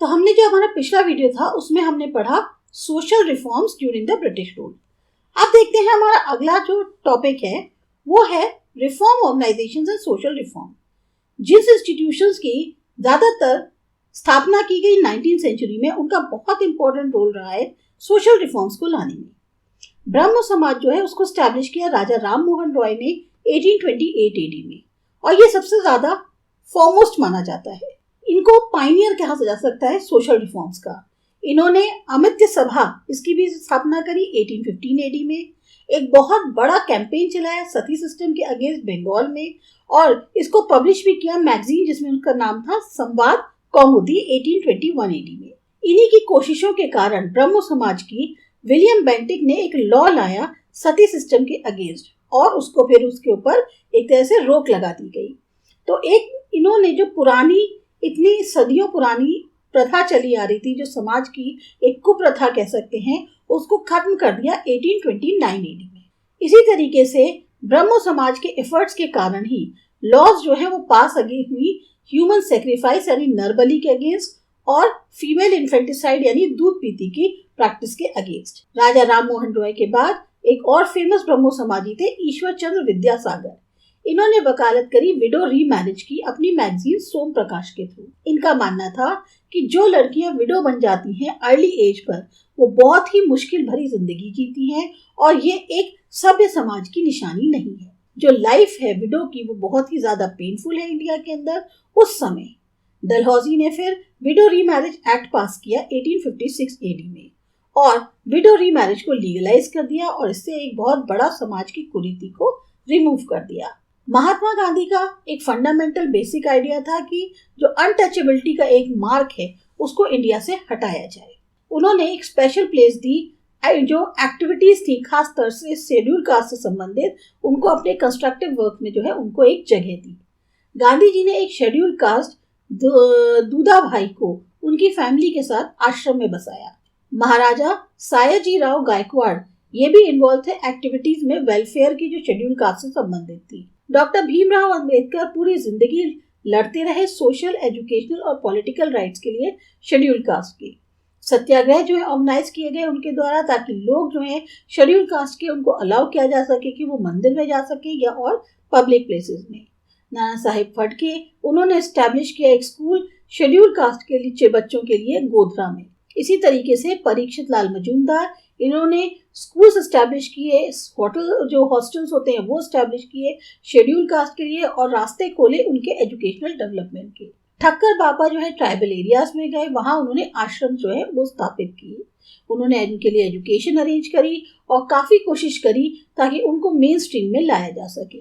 तो हमने जो हमारा पिछला वीडियो था उसमें हमने पढ़ा social reforms during the British rule. अब देखते हैं हमारा अगला जो टॉपिक है वो है reform organisations and social reform. जिस इंस्टीट्यूशंस की ज्यादातर स्थापना की गई 19th सेंचुरी में, उनका बहुत इंपॉर्टेंट रोल रहा है सोशल रिफॉर्म्स को लाने में। ब्रह्म समाज जो है उसको स्टैब्लिश किया राजा राम मोहन रॉय ने 1828 एडी में, और ये सबसे ज्यादा फॉरमोस्ट माना जाता है। इनको पायनियर कहा जा सकता है सोशल रिफॉर्म्स का। इन्होंने अमित्य सभा, इसकी भी स्थापना करी 1815 एडी में। एक बहुत बड़ा कैंपेन चलाया सती सिस्टम के अगेंस्ट बंगाल में, और इसको पब्लिश भी किया मैगजीन जिसमें उनका नाम था संवाद कौमुदी 1821 एडी में। इन्हीं की कोशिशों के कारण ब्रह्मो समाज की विलियम बेंटिक ने एक लॉ लाया सती सिस्टम के अगेंस्ट, और उसको फिर उसके ऊपर एक तरह से रोक लगा दी गई। तो एक इन्होंने जो पुरानी, इतनी सदियों पुरानी प्रथा चली आ रही थी, जो समाज की एक कुप्रथा कह सकते हैं, उसको खत्म कर दिया 1829 एडी में। इसी तरीके से ब्रह्मो समाज के एफर्ट्स के कारण ही लॉज जो है वो पास आगे हुई ह्यूमन सेक्रीफाइस यानी नरबली के अगेंस्ट, और फीमेल इन्फेंटिसाइड यानी दूध पीती की प्रैक्टिस के अगेंस्ट। राजा राम मोहन रॉय के बाद एक और फेमस ब्रह्मो समाजी थे ईश्वर चंद्र विद्यासागर। इन्होंने वकालत करी विडो रीमैरिज की अपनी मैगजीन सोम प्रकाश के थ्रू। इनका मानना था कि जो लड़कियां विडो बन जाती हैं अर्ली एज पर, वो बहुत ही मुश्किल भरी जिंदगी जीती हैं, और ये एक सभ्य समाज की निशानी नहीं है। जो लाइफ है विडो की वो बहुत ही ज्यादा पेनफुल है इंडिया के अंदर उस समय। डलहौजी ने फिर विडो रीमैरिज एक्ट पास किया 1856 एडी में, और विडो रीमैरिज को लीगलाइज कर दिया, और इससे एक बहुत बड़ा समाज की कुरीति को रिमूव कर दिया। महात्मा गांधी का एक फंडामेंटल बेसिक आइडिया था कि जो अनटचेबिलिटी का एक मार्क है उसको इंडिया से हटाया जाए। उन्होंने एक स्पेशल प्लेस दी, जो एक्टिविटीज थी खास तौर से शेड्यूल कास्ट से संबंधित, उनको अपने कंस्ट्रक्टिव वर्क में जो है उनको एक जगह दी। गांधी जी ने एक शेड्यूल कास्ट दूधा भाई को उनकी फैमिली के साथ आश्रम में बसाया। महाराजा सायाजी राव गायकवाड़ ये भी इन्वॉल्व थे एक्टिविटीज में वेलफेयर की जो शेड्यूल कास्ट से संबंधित थी। डॉक्टर भीमराव अंबेडकर पूरी जिंदगी लड़ते रहे सोशल, एजुकेशनल और पॉलिटिकल राइट्स के लिए शेड्यूल कास्ट के। सत्याग्रह जो है ऑर्गेनाइज किए गए उनके द्वारा, ताकि लोग जो है शेड्यूल कास्ट के उनको अलाउ किया जा सके कि वो मंदिर में जा सके या और पब्लिक प्लेसेस में। नाना साहेब फटके, उन्होंने एस्टैब्लिश किया एक स्कूल शेड्यूल कास्ट के लिए बच्चों के लिए गोधरा में। इसी तरीके से परीक्षित लाल मजूमदार, इन्होंने स्कूल्स एस्टैब्लिश किए, जो हॉस्टल्स होते हैं वो एस्टैब्लिश किए शेड्यूल कास्ट के लिए, और रास्ते खोले उनके एजुकेशनल डेवलपमेंट के। ठक्कर बाबा जो है ट्राइबल एरियाज में गए, वहां उन्होंने आश्रम जो है वो स्थापित किए। उन्होंने इनके लिए एजुकेशन अरेंज करी और काफी कोशिश करी ताकि उनको मेन स्ट्रीम में लाया जा सके।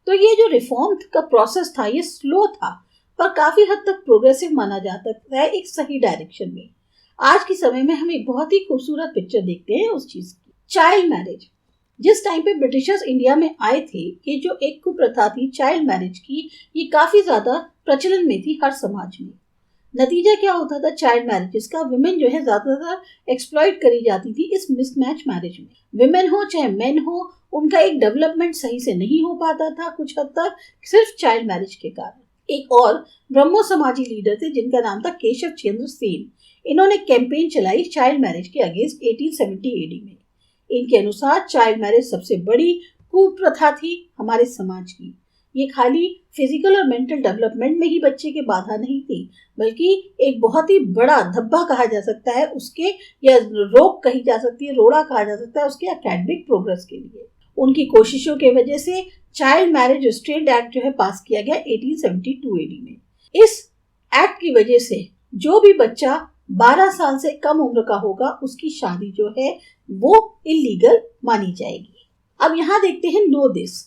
तो ये जो रिफॉर्म का प्रोसेस था ये स्लो था, पर काफी हद तक प्रोग्रेसिव माना जाता है, एक सही डायरेक्शन में। आज के समय में हम एक बहुत ही खूबसूरत पिक्चर देखते हैं उस चीज की। चाइल्ड मैरिज, जिस टाइम पे ब्रिटिशर्स इंडिया में आए थे, ये जो एक कुप्रथा थी चाइल्ड मैरिज की, ये काफी ज्यादा प्रचलन में थी हर समाज में। नतीजा क्या होता था चाइल्ड मैरिजेस का, विमेन जो है ज्यादातर एक्सप्लॉइट करी जाती थी इस मिसमैच मैरिज में। विमेन हो चाहे मेन हो, उनका एक डेवलपमेंट सही से नहीं हो पाता था कुछ हद तक, सिर्फ चाइल्ड मैरिज के कारण। एक और ब्रह्मो समाजी लीडर थे जिनका नाम था केशव चंद्र सेन। इन्होंने कैंपेन चलाई चाइल्ड मैरिज के अगेंस्ट 1870 एडी में। इनके अनुसार चाइल्ड मैरिज सबसे बड़ी कुप्रथा थी हमारे समाज की। ये खाली फिजिकल और मेंटल डेवलपमेंट में ही बच्चे के बाधा नहीं थी, बल्कि एक बहुत ही बड़ा धब्बा कहा जा सकता है उसके, या रोक कही जा सकती है, रोड़ा कहा जा सकता है उसके एकेडमिक प्रोग्रेस के लिए। उनकी कोशिशों के वजह से चाइल्ड मैरिज रिस्ट्रेंट एक्ट जो है पास किया गया 1872 एडी में। इस एक्ट की वजह से जो भी बच्चा 12 साल से कम उम्र का होगा उसकी शादी जो है वो इलीगल मानी जाएगी। अब यहाँ देखते हैं नो दिस।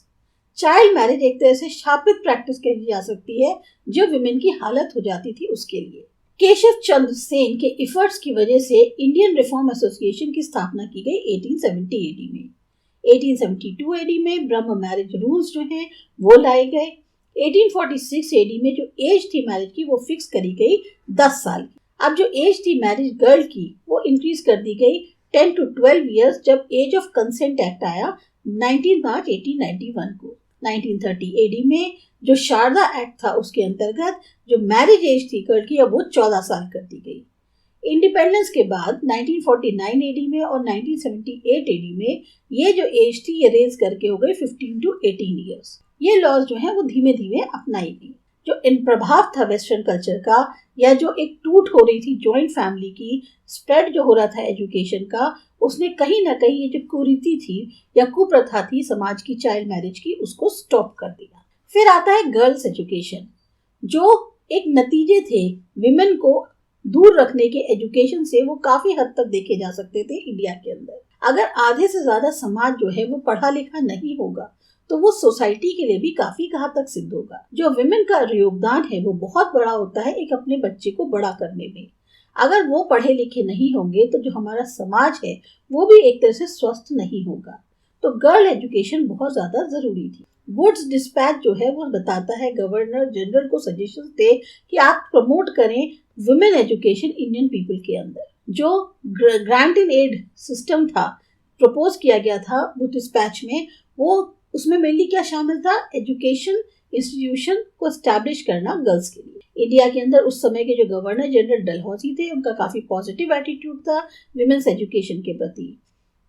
चाइल्ड मैरिज एक तरह से शापित प्रैक्टिस कही जा सकती है जो विमेन की हालत हो जाती थी उसके लिए। केशव चंद्र सेन के एफर्ट्स की वजह से इंडियन रिफॉर्म एसोसिएशन की स्थापना की गई 1870 एडी में। 1872 एडी में ब्रह्म मैरिज रूल्स जो हैं वो लाए गए। 1846 एडी में जो एज थी मैरिज की वो फिक्स करी गई 10 साल की। अब जो एज थी मैरिज गर्ल की वो इंक्रीज कर दी गई 10 to 12 इयर्स जब एज ऑफ कंसेंट एक्ट आया 19 मार्च 1891 को। 1930 एडी में जो शारदा एक्ट था उसके अंतर्गत जो मैरिज एज थी गर्ल की अब वो 14 साल कर दी गई। इंडिपेंडेंस के बाद 1949 एडी में और 1978 एडी में ये जो एज थी ये रेज करके हो गई 15 to 18 ईयर्स। ये लॉज जो है वो धीमे धीमे अपनाई गई। जो इन प्रभाव था वेस्टर्न कल्चर का, या जो एक टूट हो रही थी जॉइंट फैमिली की, स्प्रेड जो हो रहा था एजुकेशन का, उसने कहीं ना कहीं ये जो कुरीति थी या कुप्रथा थी समाज की चाइल्ड मैरिज की, उसको स्टॉप कर दिया। फिर आता है गर्ल्स एजुकेशन, जो एक नतीजे थे विमेन को दूर रखने के एजुकेशन से, वो काफी हद तक देखे जा सकते थे इंडिया के अंदर। अगर आधे से ज्यादा समाज जो है वो पढ़ा लिखा नहीं होगा तो वो सोसाइटी के लिए भी काफी घातक सिद्ध होगा। जो विमेन का योगदान है वो बहुत बड़ा होता है एक अपने बच्चे को बड़ा करने में। अगर वो पढ़े लिखे नहीं होंगे तो जो हमारा समाज है वो भी एक तरह से स्वस्थ नहीं होगा। तो गर्ल एजुकेशन बहुत ज्यादा जरूरी थी। वुड्स डिस्पैच जो है वो बताता है गवर्नर जनरल को सजेशन थे कि आप प्रमोट करें वुमेन एजुकेशन इंडियन पीपल के अंदर। जो ग्रांट इन एड सिस्टम था प्रपोज किया गया था वुड डिस्पैच में, वो उसमें मेनली क्या शामिल था, एजुकेशन इंस्टीट्यूशन को एस्टैब्लिश करना गर्ल्स के लिए। इंडिया के अंदर उस समय के जो गवर्नर जनरल डलहौजी थे उनका काफी पॉजिटिव एटीट्यूड था विमेन्स एजुकेशन के प्रति।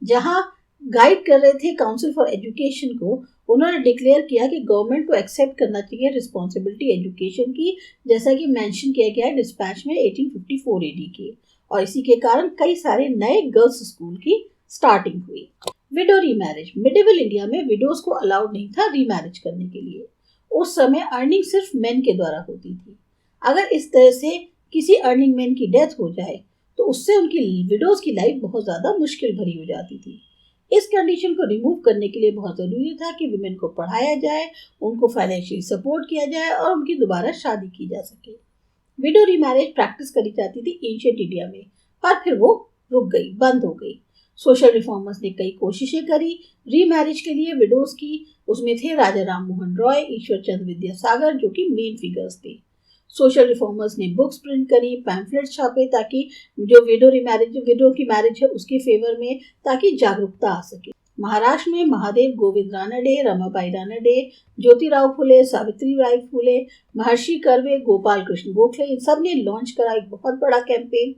जहां गाइड कर रहे थे काउंसिल फॉर एजुकेशन को, उन्होंने डिक्लेयर किया कि गवर्नमेंट को एक्सेप्ट करना चाहिए रिस्पॉन्सिबिलिटी एजुकेशन की, जैसा कि मेंशन किया गया है डिस्पैच में 1854 एडी के। और इसी के कारण कई सारे नए गर्ल्स स्कूल की स्टार्टिंग हुई। विडो रीमैरिज, मिडिवल इंडिया में विडोज को अलाउड नहीं था रीमैरिज करने के लिए। उस समय अर्निंग सिर्फ मेन के द्वारा होती थी। अगर इस तरह से किसी अर्निंग मैन की डेथ हो जाए तो उससे उनकी विडोज की लाइफ बहुत ज्यादा मुश्किल भरी हो जाती थी। इस कंडीशन को रिमूव करने के लिए बहुत जरूरी था कि विमेन को पढ़ाया जाए, उनको फाइनेंशियली सपोर्ट किया जाए और उनकी दोबारा शादी की जा सके। विडो रीमैरिज प्रैक्टिस करी जाती थी एंशिएंट इंडिया में, पर फिर वो रुक गई, बंद हो गई। सोशल रिफॉर्मर्स ने कई कोशिशें करी रीमैरिज के लिए विडोज की। उसमें थे राजा राम मोहन रॉय, ईश्वर चंद्र विद्यासागर, जो कि मेन फिगर्स थे। सोशल रिफॉर्मर्स ने बुक्स प्रिंट करी, पैम्फलेट छापे, ताकि जो विडो की मैरिज है उसके फेवर में, ताकि जागरूकता आ सके। महाराष्ट्र में Mahadev Govind Ranade, Ramabai Ranade, Jyotirao Phule, Savitri by Phule, Maharshi curve, Gopal Krishna Gokhale, इन सब ने लॉन्च करा एक बहुत बड़ा कैंपेन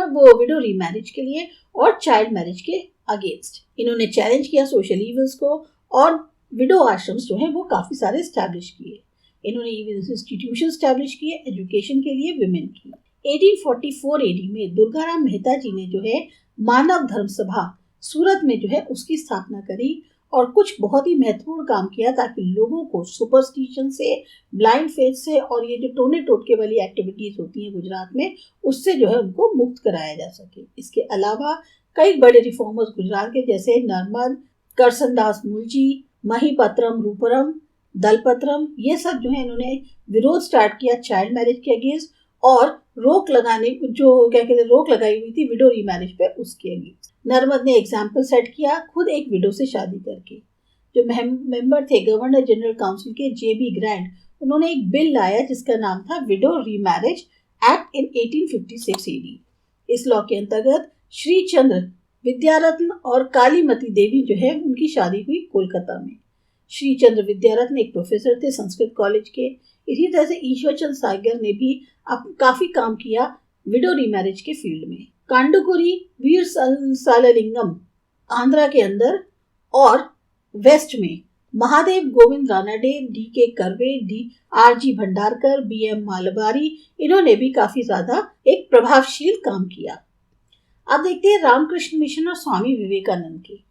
वो विडो रीमैरिज के लिए और चाइल्ड मैरिज के अगेंस्ट। इन्होंने चैलेंज किया सोशल इविल्स को और विडो आश्रम्स जो है वो काफी सारे स्टैब्लिश किए। इन्होंने इंस्टीट्यूशन स्टैब्लिश किए एजुकेशन के लिए विमेन की। 1844 एडी में दुर्गाराम मेहता जी ने जो है मानव धर्म सभा सूरत में जो है उसकी स्थापना करी और कुछ बहुत ही महत्वपूर्ण काम किया ताकि लोगों को सुपरस्टिशन से, ब्लाइंड फेथ से और ये जो टोने टोटके वाली एक्टिविटीज होती हैं गुजरात में, उससे जो है उनको मुक्त कराया जा सके। इसके अलावा कई बड़े रिफॉर्मर्स गुजरात के, जैसे नर्मद, करसनदास मुलजी, महिपत्रम रूपरम, दलपत्रम, ये सब जो है इन्होंने विरोध स्टार्ट किया चाइल्ड मैरिज के अगेंस्ट और रोक लगाई हुई थी विडो रीमैरिज पे, उसके अगेंस्ट। नर्मद ने एग्जाम्पल सेट किया खुद एक विडो से शादी करके। जो मेंबर थे गवर्नर जनरल काउंसिल के JB ग्रैंड, उन्होंने एक बिल लाया जिसका नाम था window remarriage act in 1856 AD। इस लॉ के अंतर्गत श्री चंद्र विद्यारत्न और कालीमती देवी जो है उनकी शादी हुई कोलकाता में। श्री चंद्र विद्यारत्न एक प्रोफेसर थे संस्कृत कॉलेज के। इसी तरह से ईश्वर चंद्र सागर ने भी काफी काम किया विडो रीमैरिज के फील्ड में। कांडुकुरी वीर साललिंगम आंध्रा के अंदर और वेस्ट में Mahadev Govind Ranade, DK curve, RG Bhandarkar, BM Malabari, इन्होंने भी काफी ज्यादा एक प्रभावशील काम किया। अब देखते हैं रामकृष्ण मिशन और स्वामी विवेकानंद की।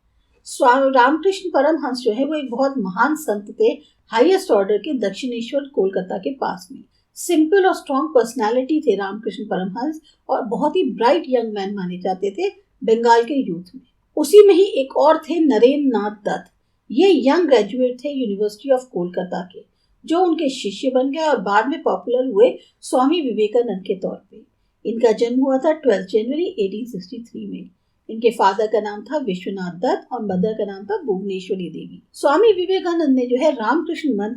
रामकृष्ण परमहंस जो है वो एक बहुत महान संत थे, हाईएस्ट ऑर्डर के, दक्षिणेश्वर कोलकाता के पास में। सिंपल और स्ट्रॉन्ग पर्सनालिटी थे रामकृष्ण परमहंस और बहुत ही ब्राइट यंग मैन माने जाते थे बंगाल के यूथ में। उसी में ही एक और थे नरेंद्र नाथ दत्त। ये यंग ग्रेजुएट थे यूनिवर्सिटी ऑफ कोलकाता के, जो उनके शिष्य बन गए और बाद में पॉपुलर हुए स्वामी विवेकानंद के तौर पे। इनका जन्म हुआ था 12 जनवरी 1863 में। इनके फादर का नाम था विश्वनाथ दत्त और मदर का नाम था भुवनेश्वरी देवी। स्वामी विवेकानंद ने जो है रामकृष्ण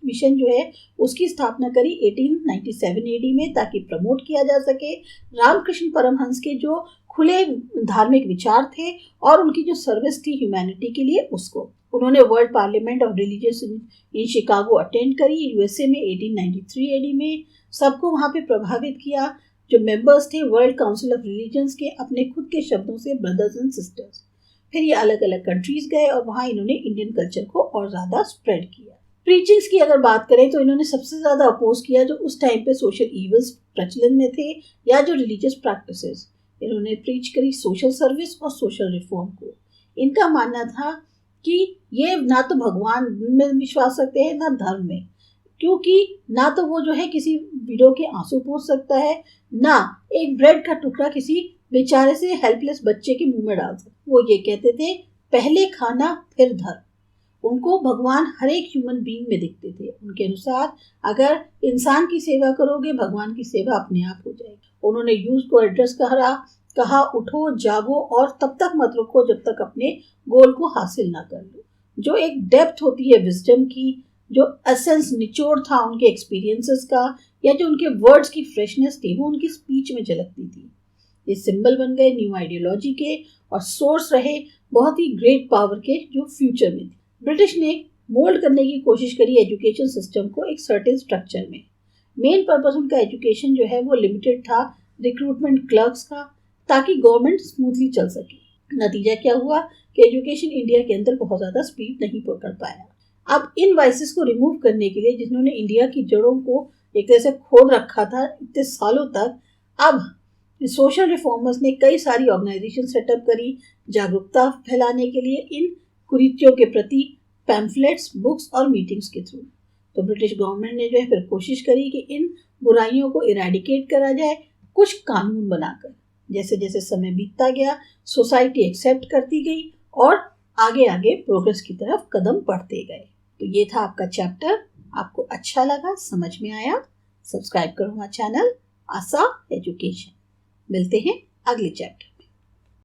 मिशन जो है उसकी स्थापना करी 1897 AD में, ताकि प्रमोट किया जा सके रामकृष्ण परमहंस के जो खुले धार्मिक विचार थे और उनकी जो सर्विस थी ह्यूमैनिटी के लिए उसको। उन्होंने world parliament of religious in Chicago attend करी USA में 1893 AD में। सबको वहां पे प्रभावित किया। जो मेंबर्स थे वर्ल्ड काउंसिल ऑफ रिलीजन्स के, अपने खुद के शब्दों से ब्रदर्स एंड सिस्टर्स। फिर ये अलग अलग कंट्रीज गए और वहाँ इन्होंने इंडियन कल्चर को और ज़्यादा स्प्रेड किया। प्रीचिंग्स की अगर बात करें तो इन्होंने सबसे ज़्यादा अपोज किया जो उस टाइम पे सोशल इवल्स प्रचलन में थे या जो रिलीजियस प्रैक्टिसेस। इन्होंने प्रीच करी सोशल सर्विस और सोशल रिफॉर्म को। इनका मानना था कि ये ना तो भगवान में विश्वास रखते हैं ना धर्म में, क्योंकि ना तो वो जो है किसी विडो के आंसू पोंछ सकता है, ना एक ब्रेड का टुकड़ा किसी बेचारे से हेल्पलेस बच्चे के मुंह में डाल सकता। वो ये कहते थे पहले खाना फिर धर्म। उनको भगवान हर एक ह्यूमन बीइंग में दिखते थे। उनके अनुसार अगर इंसान की सेवा करोगे भगवान की सेवा अपने आप हो जाएगी। उन्होंने यूथ को एड्रेस कहा उठो जागो और तब तक मत रुको जब तक अपने गोल को हासिल ना कर लो। जो एक डेप्थ होती है विजडम की, जो एसेंस निचोड़ था उनके एक्सपीरियंसेस का, या जो उनके वर्ड्स की फ्रेशनेस थी वो उनकी स्पीच में झलकती थी। ये सिंबल बन गए न्यू आइडियोलॉजी के और सोर्स रहे बहुत ही ग्रेट पावर के जो फ्यूचर में थे। ब्रिटिश ने मोल्ड करने की कोशिश करी एजुकेशन सिस्टम को एक सर्टेन स्ट्रक्चर में। मेन पर्पस उनका एजुकेशन जो है वो लिमिटेड था रिक्रूटमेंट क्लर्क्स का, ताकि गवर्नमेंट स्मूथली चल सके। नतीजा क्या हुआ कि एजुकेशन इंडिया के अंदर बहुत ज़्यादा स्पीड नहीं पकड़ पाया। अब इन वाइसेस को रिमूव करने के लिए जिन्होंने इंडिया की जड़ों को एक तरह से खोद रखा था इतने सालों तक, अब सोशल रिफॉर्मर्स ने कई सारी ऑर्गेनाइजेशन सेटअप करी जागरूकता फैलाने के लिए इन कुरीतियों के प्रति, पैम्फलेट्स, बुक्स और मीटिंग्स के थ्रू। तो ब्रिटिश गवर्नमेंट ने जो है फिर कोशिश करी कि इन बुराइयों को इरेडिकेट करा जाए कुछ कानून बनाकर। जैसे जैसे समय बीतता गया सोसाइटी एक्सेप्ट करती गई और आगे आगे प्रोग्रेस की तरफ कदम बढ़ते गए। तो ये था आपका चैप्टर। आपको अच्छा लगा, समझ में आया? सब्सक्राइब करो हमारा चैनल आसा एजुकेशन। मिलते हैं अगले चैप्टर।